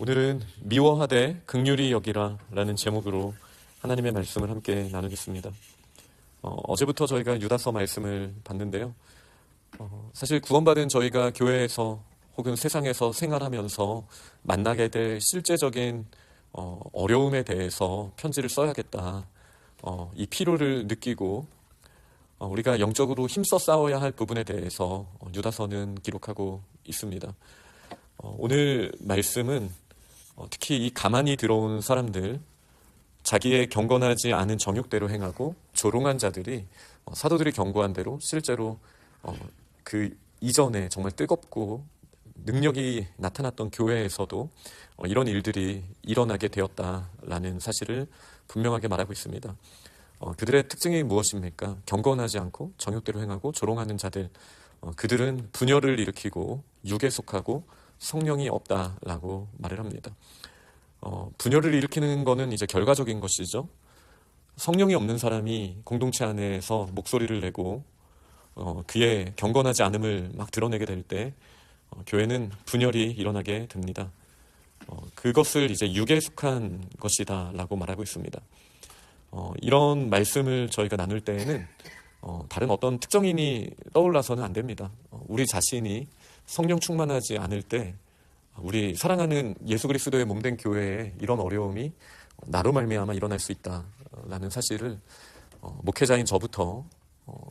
오늘은 미워하되 긍휼히 여기라 라는 제목으로 하나님의 말씀을 함께 나누겠습니다. 어제부터 저희가 유다서 말씀을 봤는데요. 사실 구원받은 저희가 교회에서 혹은 세상에서 생활하면서 만나게 될 실제적인 어려움에 대해서 편지를 써야겠다. 이 필요를 느끼고 우리가 영적으로 힘써 싸워야 할 부분에 대해서 유다서는 기록하고 있습니다. 오늘 말씀은 특히 이 가만히 들어온 사람들, 자기의 경건하지 않은 정욕대로 행하고 조롱한 자들이 사도들이 경고한 대로 실제로 그 이전에 정말 뜨겁고 능력이 나타났던 교회에서도 이런 일들이 일어나게 되었다라는 사실을 분명하게 말하고 있습니다. 그들의 특징이 무엇입니까? 경건하지 않고 정욕대로 행하고 조롱하는 자들, 그들은 분열을 일으키고 육에 속하고 성령이 없다라고 말을 합니다. 분열을 일으키는 것은 이제 결과적인 것이죠. 성령이 없는 사람이 공동체 안에서 목소리를 내고 그의 경건하지 않음을 막 드러내게 될 때 교회는 분열이 일어나게 됩니다. 그것을 이제 육에 속한 것이다라고 말하고 있습니다. 이런 말씀을 저희가 나눌 때에는 다른 어떤 특정인이 떠올라서는 안 됩니다. 우리 자신이 성령 충만하지 않을 때 우리 사랑하는 예수 그리스도의 몸된 교회에 이런 어려움이 나로 말미암아 일어날 수 있다라는 사실을 목회자인 저부터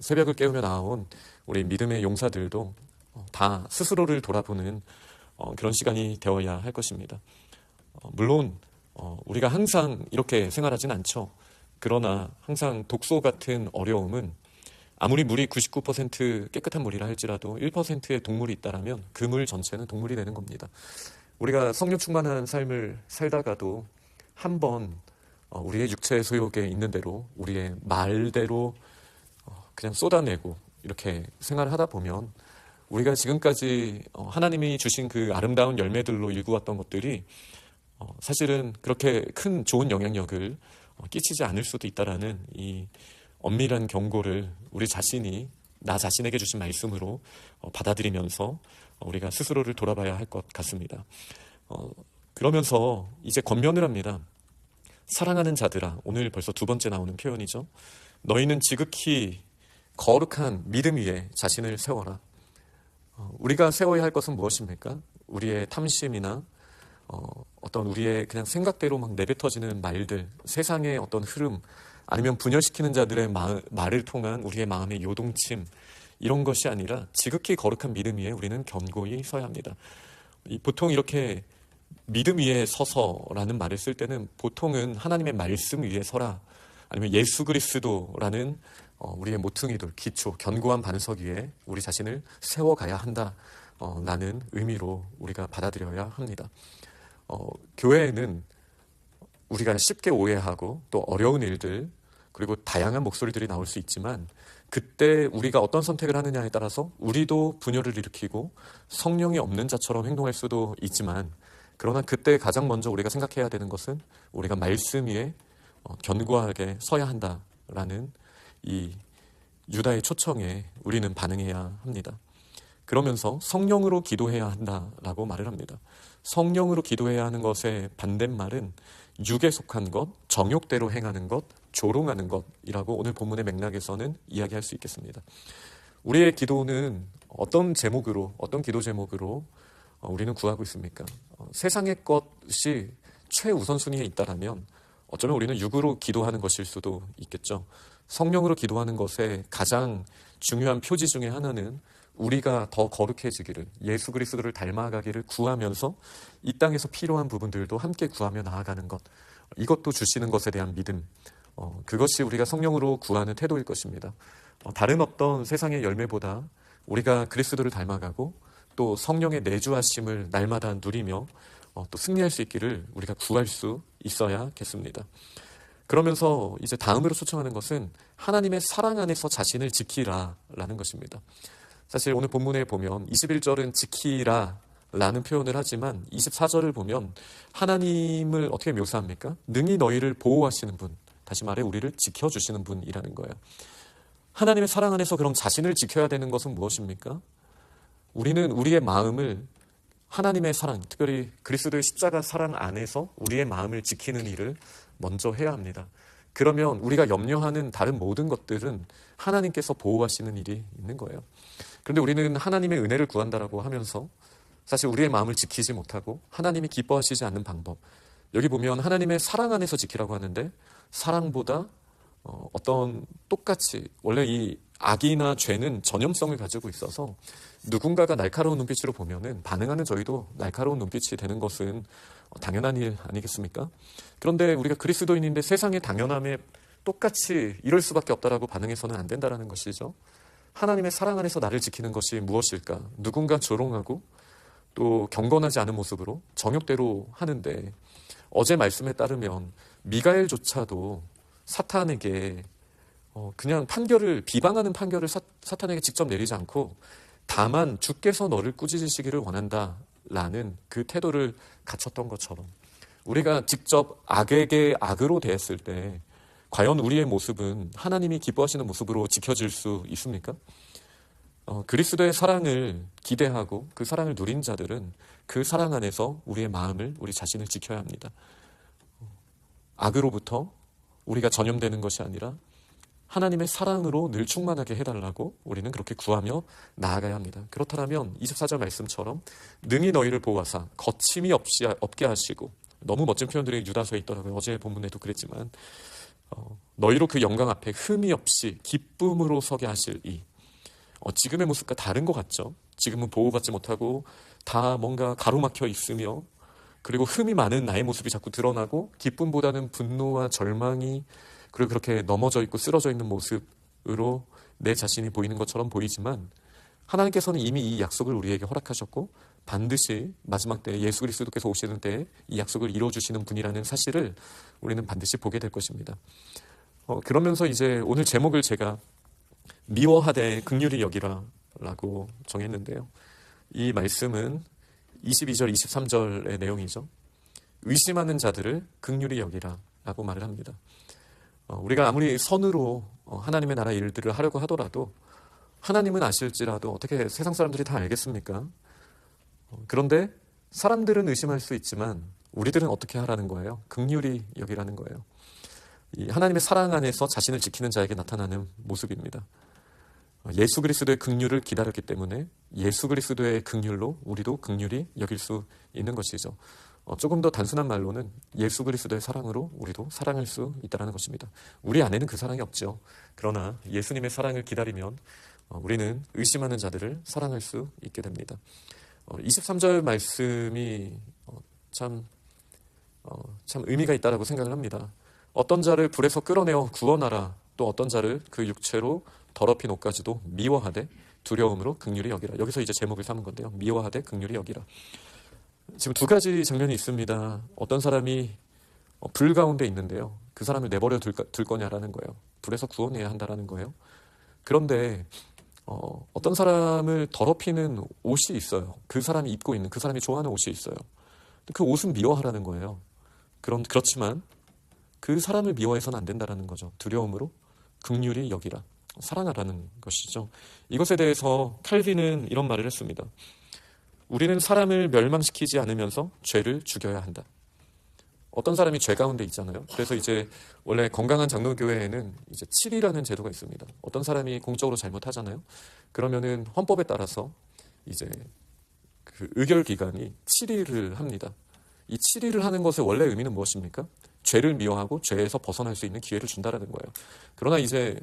새벽을 깨우며 나온 우리 믿음의 용사들도 다 스스로를 돌아보는 그런 시간이 되어야 할 것입니다. 물론 우리가 항상 이렇게 생활하진 않죠. 그러나 항상 독소 같은 어려움은 아무리 물이 99% 깨끗한 물이라 할지라도 1%의 동물이 있다라면 그 물 전체는 동물이 되는 겁니다. 우리가 성령 충만한 삶을 살다가도 한번 우리의 육체의 소욕에 있는 대로 우리의 말대로 그냥 쏟아내고 이렇게 생활을 하다 보면 우리가 지금까지 하나님이 주신 그 아름다운 열매들로 일구었던 것들이 사실은 그렇게 큰 좋은 영향력을 끼치지 않을 수도 있다라는 이 엄밀한 경고를 우리 자신이 나 자신에게 주신 말씀으로 받아들이면서 우리가 스스로를 돌아봐야 할 것 같습니다. 그러면서 이제 권면을 합니다. 사랑하는 자들아, 오늘 벌써 두 번째 나오는 표현이죠. 너희는 지극히 거룩한 믿음 위에 자신을 세워라. 우리가 세워야 할 것은 무엇입니까? 우리의 탐심이나 어떤 우리의 그냥 생각대로 막 내뱉어지는 말들, 세상의 어떤 흐름, 아니면 분열시키는 자들의 말을 통한 우리의 마음의 요동침, 이런 것이 아니라 지극히 거룩한 믿음 위에 우리는 견고히 서야 합니다. 보통 이렇게 믿음 위에 서서라는 말을 쓸 때는 보통은 하나님의 말씀 위에 서라, 아니면 예수 그리스도라는 우리의 모퉁이돌, 기초, 견고한 반석 위에 우리 자신을 세워가야 한다라는 의미로 우리가 받아들여야 합니다. 교회에는 우리가 쉽게 오해하고 또 어려운 일들 그리고 다양한 목소리들이 나올 수 있지만 그때 우리가 어떤 선택을 하느냐에 따라서 우리도 분열을 일으키고 성령이 없는 자처럼 행동할 수도 있지만 그러나 그때 가장 먼저 우리가 생각해야 되는 것은 우리가 말씀 위에 견고하게 서야 한다라는 이 유다의 초청에 우리는 반응해야 합니다. 그러면서 성령으로 기도해야 한다라고 말을 합니다. 성령으로 기도해야 하는 것의 반대말은 육에 속한 것, 정욕대로 행하는 것, 조롱하는 것이라고 오늘 본문의 맥락에서는 이야기할 수 있겠습니다. 우리의 기도는 어떤 제목으로, 어떤 기도 제목으로 우리는 구하고 있습니까? 세상의 것이 최우선순위에 있다라면 어쩌면 우리는 육으로 기도하는 것일 수도 있겠죠. 성령으로 기도하는 것의 가장 중요한 표지 중에 하나는 우리가 더 거룩해지기를, 예수 그리스도를 닮아가기를 구하면서 이 땅에서 필요한 부분들도 함께 구하며 나아가는 것, 이것도 주시는 것에 대한 믿음, 그것이 우리가 성령으로 구하는 태도일 것입니다. 다른 어떤 세상의 열매보다 우리가 그리스도를 닮아가고 또 성령의 내주하심을 날마다 누리며 또 승리할 수 있기를 우리가 구할 수 있어야겠습니다. 그러면서 이제 다음으로 초청하는 것은 하나님의 사랑 안에서 자신을 지키라라는 것입니다. 사실 오늘 본문에 보면 21절은 지키라 라는 표현을 하지만 24절을 보면 하나님을 어떻게 묘사합니까? 능히 너희를 보호하시는 분, 다시 말해 우리를 지켜주시는 분이라는 거예요. 하나님의 사랑 안에서 그럼 자신을 지켜야 되는 것은 무엇입니까? 우리는 우리의 마음을 하나님의 사랑, 특별히 그리스도의 십자가 사랑 안에서 우리의 마음을 지키는 일을 먼저 해야 합니다. 그러면 우리가 염려하는 다른 모든 것들은 하나님께서 보호하시는 일이 있는 거예요. 그런데 우리는 하나님의 은혜를 구한다라고 하면서 사실 우리의 마음을 지키지 못하고 하나님이 기뻐하시지 않는 방법, 여기 보면 하나님의 사랑 안에서 지키라고 하는데 사랑보다 어떤 똑같이 원래 이 악이나 죄는 전염성을 가지고 있어서 누군가가 날카로운 눈빛으로 보면은 반응하는 저희도 날카로운 눈빛이 되는 것은 당연한 일 아니겠습니까? 그런데 우리가 그리스도인인데 세상의 당연함에 똑같이 이럴 수밖에 없다라고 반응해서는 안 된다라는 것이죠. 하나님의 사랑 안에서 나를 지키는 것이 무엇일까? 누군가 조롱하고 또 경건하지 않은 모습으로 정욕대로 하는데 어제 말씀에 따르면 미가엘조차도 사탄에게 그냥 비방하는 판결을 사탄에게 직접 내리지 않고 다만 주께서 너를 꾸짖으시기를 원한다라는 그 태도를 갖췄던 것처럼 우리가 직접 악에게 악으로 대했을 때 과연 우리의 모습은 하나님이 기뻐하시는 모습으로 지켜질 수 있습니까? 그리스도의 사랑을 기대하고 그 사랑을 누린 자들은 그 사랑 안에서 우리의 마음을, 우리 자신을 지켜야 합니다. 악으로부터 우리가 전염되는 것이 아니라 하나님의 사랑으로 늘 충만하게 해달라고 우리는 그렇게 구하며 나아가야 합니다. 그렇다면 24절 말씀처럼 능히 너희를 보호하사 거침이 없게 하시고, 너무 멋진 표현들이 유다서에 있더라고요. 어제 본문에도 그랬지만 너희로 그 영광 앞에 흠이 없이 기쁨으로 서게 하실 이. 지금의 모습과 다른 것 같죠. 지금은 보호받지 못하고 다 뭔가 가로막혀 있으며 그리고 흠이 많은 나의 모습이 자꾸 드러나고 기쁨보다는 분노와 절망이 그리고 그렇게 넘어져 있고 쓰러져 있는 모습으로 내 자신이 보이는 것처럼 보이지만 하나님께서는 이미 이 약속을 우리에게 허락하셨고 반드시 마지막 때 예수 그리스도께서 오시는 때에 이 약속을 이루어주시는 분이라는 사실을 우리는 반드시 보게 될 것입니다. 그러면서 이제 오늘 제목을 제가 미워하되 긍휼히 여기라 라고 정했는데요. 이 말씀은 22절, 23절의 내용이죠. 의심하는 자들을 긍휼히 여기라 라고 말을 합니다. 우리가 아무리 선으로 하나님의 나라 일들을 하려고 하더라도 하나님은 아실지라도 어떻게 세상 사람들이 다 알겠습니까? 그런데 사람들은 의심할 수 있지만 우리들은 어떻게 하라는 거예요? 긍휼히 여기라는 거예요. 이 하나님의 사랑 안에서 자신을 지키는 자에게 나타나는 모습입니다. 예수 그리스도의 긍휼을 기다렸기 때문에 예수 그리스도의 긍휼로 우리도 긍휼히 여길 수 있는 것이죠. 조금 더 단순한 말로는 예수 그리스도의 사랑으로 우리도 사랑할 수 있다는 것입니다. 우리 안에는 그 사랑이 없죠. 그러나 예수님의 사랑을 기다리면 우리는 의심하는 자들을 사랑할 수 있게 됩니다. 23절 말씀이 참 의미가 있다고 생각을 합니다. 어떤 자를 불에서 끌어내어 구원하라. 또 어떤 자를 그 육체로 더럽힌 옷까지도 미워하되 두려움으로 긍휼히 여기라. 여기서 이제 제목을 삼은 건데요. 미워하되 긍휼히 여기라. 지금 두 가지 장면이 있습니다. 어떤 사람이 불 가운데 있는데요. 그 사람을 내버려 둘 거냐라는 거예요. 불에서 구원해야 한다라는 거예요. 그런데 어떤 사람을 더럽히는 옷이 있어요. 그 사람이 입고 있는, 그 사람이 좋아하는 옷이 있어요. 그 옷은 미워하라는 거예요. 그렇지만 그 사람을 미워해서는 안 된다라는 거죠. 두려움으로 긍휼히 여기라. 사랑하라는 것이죠. 이것에 대해서 칼빈은 이런 말을 했습니다. 우리는 사람을 멸망시키지 않으면서 죄를 죽여야 한다. 어떤 사람이 죄 가운데 있잖아요. 그래서 이제 원래 건강한 장로교회에는 이제 7이라는 제도가 있습니다. 어떤 사람이 공적으로 잘못하잖아요. 그러면은 헌법에 따라서 이제 그 의결 기간이 7일을 합니다. 이 7일을 하는 것의 원래 의미는 무엇입니까? 죄를 미워하고 죄에서 벗어날 수 있는 기회를 준다라는 거예요. 그러나 이제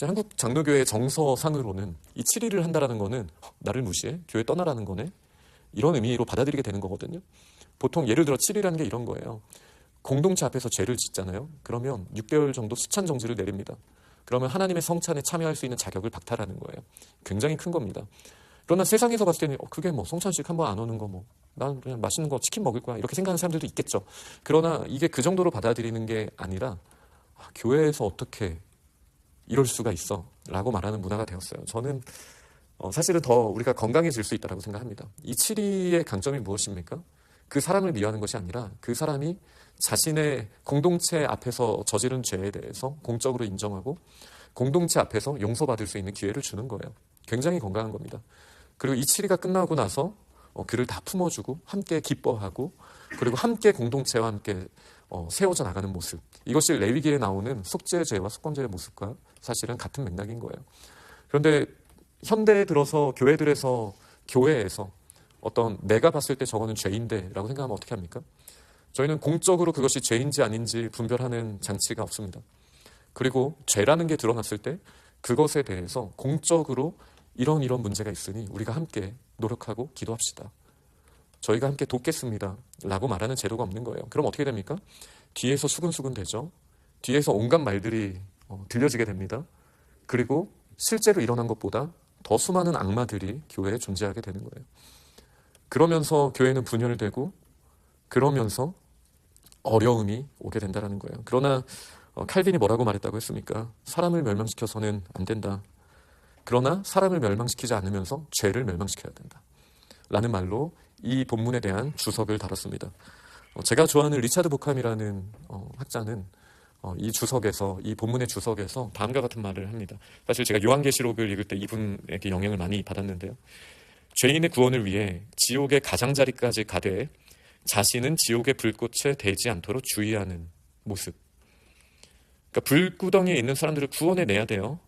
한국 장로교회 정서상으로는 이 7일을 한다라는 거는 나를 무시해? 교회 떠나라는 거네? 이런 의미로 받아들이게 되는 거거든요. 보통 예를 들어 7일이라는 게 이런 거예요. 공동체 앞에서 죄를 짓잖아요. 그러면 6개월 정도 수찬 정지를 내립니다. 그러면 하나님의 성찬에 참여할 수 있는 자격을 박탈하는 거예요. 굉장히 큰 겁니다. 그러나 세상에서 봤을 때는 그게 뭐 성찬식 한번 안 오는 거 난 그냥 맛있는 거 치킨 먹을 거야 이렇게 생각하는 사람들도 있겠죠. 그러나 이게 그 정도로 받아들이는 게 아니라 교회에서 어떻게 이럴 수가 있어 라고 말하는 문화가 되었어요. 저는 사실은 더 우리가 건강해질 수 있다고 생각합니다. 이 7위의 강점이 무엇입니까? 그 사람을 미워하는 것이 아니라 그 사람이 자신의 공동체 앞에서 저지른 죄에 대해서 공적으로 인정하고 공동체 앞에서 용서받을 수 있는 기회를 주는 거예요. 굉장히 건강한 겁니다. 그리고 이 7위가 끝나고 나서 그를 다 품어주고 함께 기뻐하고 그리고 함께 공동체와 함께 세워져 나가는 모습. 이것이 레위기에 나오는 속죄제와 속건제의 모습과 사실은 같은 맥락인 거예요. 그런데 현대에 들어서 교회에서 어떤 내가 봤을 때 저거는 죄인데 라고 생각하면 어떻게 합니까? 저희는 공적으로 그것이 죄인지 아닌지 분별하는 장치가 없습니다. 그리고 죄라는 게 드러났을 때 그것에 대해서 공적으로 이런 문제가 있으니 우리가 함께 노력하고 기도합시다. 저희가 함께 돕겠습니다 라고 말하는 제도가 없는 거예요. 그럼 어떻게 됩니까? 뒤에서 수근수근 되죠. 뒤에서 온갖 말들이 들려지게 됩니다. 그리고 실제로 일어난 것보다 더 수많은 악마들이 교회에 존재하게 되는 거예요. 그러면서 교회는 분열되고 그러면서 어려움이 오게 된다는 거예요. 그러나 칼빈이 뭐라고 말했다고 했습니까? 사람을 멸망시켜서는 안 된다. 그러나 사람을 멸망시키지 않으면서 죄를 멸망시켜야 된다. 라는 말로 이 본문에 대한 주석을 달았습니다. 제가 좋아하는 리차드 보캄이라는 학자는 이 본문의 주석에서 다음과 같은 말을 합니다. 사실 제가 요한계시록을 읽을 때 이분에게 영향을 많이 받았는데요. 죄인의 구원을 위해 지옥의 가장자리까지 가되 자신은 지옥의 불꽃에 대지 않도록 주의하는 모습. 그러니까 불구덩이에 있는 사람들을 구원해내야 돼요.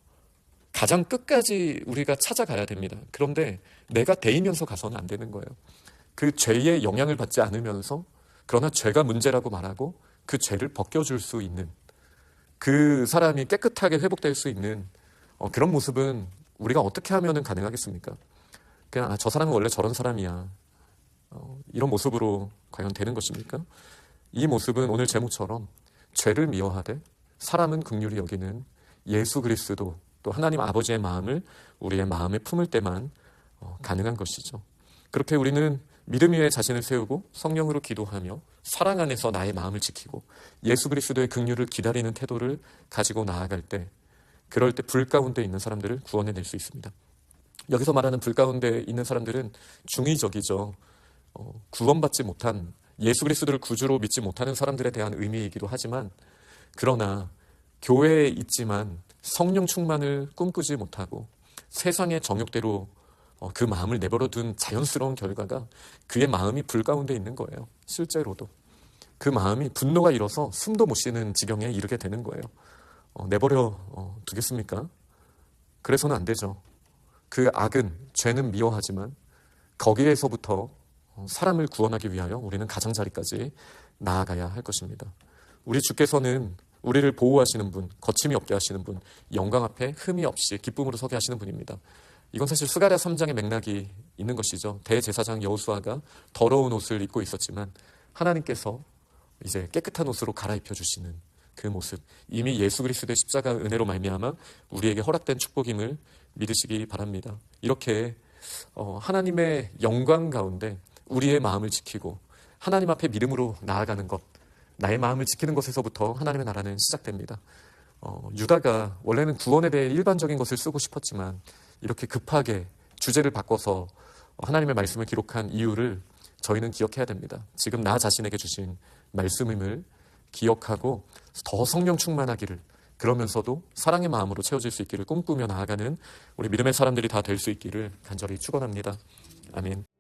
가장 끝까지 우리가 찾아가야 됩니다. 그런데 내가 대이면서 가서는 안 되는 거예요. 그 죄의 영향을 받지 않으면서 그러나 죄가 문제라고 말하고 그 죄를 벗겨줄 수 있는 그 사람이 깨끗하게 회복될 수 있는 그런 모습은 우리가 어떻게 하면 가능하겠습니까? 그냥 저 사람은 원래 저런 사람이야. 이런 모습으로 과연 되는 것입니까? 이 모습은 오늘 제목처럼 죄를 미워하되 사람은 긍휼히 여기는 예수 그리스도 또 하나님 아버지의 마음을 우리의 마음에 품을 때만 가능한 것이죠. 그렇게 우리는 믿음 위에 자신을 세우고 성령으로 기도하며 사랑 안에서 나의 마음을 지키고 예수 그리스도의 긍휼을 기다리는 태도를 가지고 나아갈 때 그럴 때 불 가운데 있는 사람들을 구원해낼 수 있습니다. 여기서 말하는 불 가운데 있는 사람들은 중의적이죠. 구원받지 못한 예수 그리스도를 구주로 믿지 못하는 사람들에 대한 의미이기도 하지만 그러나 교회에 있지만 성령 충만을 꿈꾸지 못하고 세상의 정욕대로 그 마음을 내버려둔 자연스러운 결과가 그의 마음이 불 가운데 있는 거예요. 실제로도 그 마음이 분노가 일어서 숨도 못 쉬는 지경에 이르게 되는 거예요. 내버려 두겠습니까? 그래서는 안 되죠. 그 악은, 죄는 미워하지만 거기에서부터 사람을 구원하기 위하여 우리는 가장자리까지 나아가야 할 것입니다. 우리 주께서는 우리를 보호하시는 분, 거침이 없게 하시는 분, 영광 앞에 흠이 없이 기쁨으로 서게 하시는 분입니다. 이건 사실 스가랴 3장의 맥락이 있는 것이죠. 대제사장 여호수아가 더러운 옷을 입고 있었지만 하나님께서 이제 깨끗한 옷으로 갈아입혀 주시는 그 모습, 이미 예수 그리스도의 십자가 은혜로 말미암아 우리에게 허락된 축복임을 믿으시기 바랍니다. 이렇게 하나님의 영광 가운데 우리의 마음을 지키고 하나님 앞에 믿음으로 나아가는 것, 나의 마음을 지키는 것에서부터 하나님의 나라는 시작됩니다. 유다가 원래는 구원에 대해 일반적인 것을 쓰고 싶었지만 이렇게 급하게 주제를 바꿔서 하나님의 말씀을 기록한 이유를 저희는 기억해야 됩니다. 지금 나 자신에게 주신 말씀임을 기억하고 더 성령 충만하기를, 그러면서도 사랑의 마음으로 채워질 수 있기를 꿈꾸며 나아가는 우리 믿음의 사람들이 다 될 수 있기를 간절히 축원합니다. 아멘.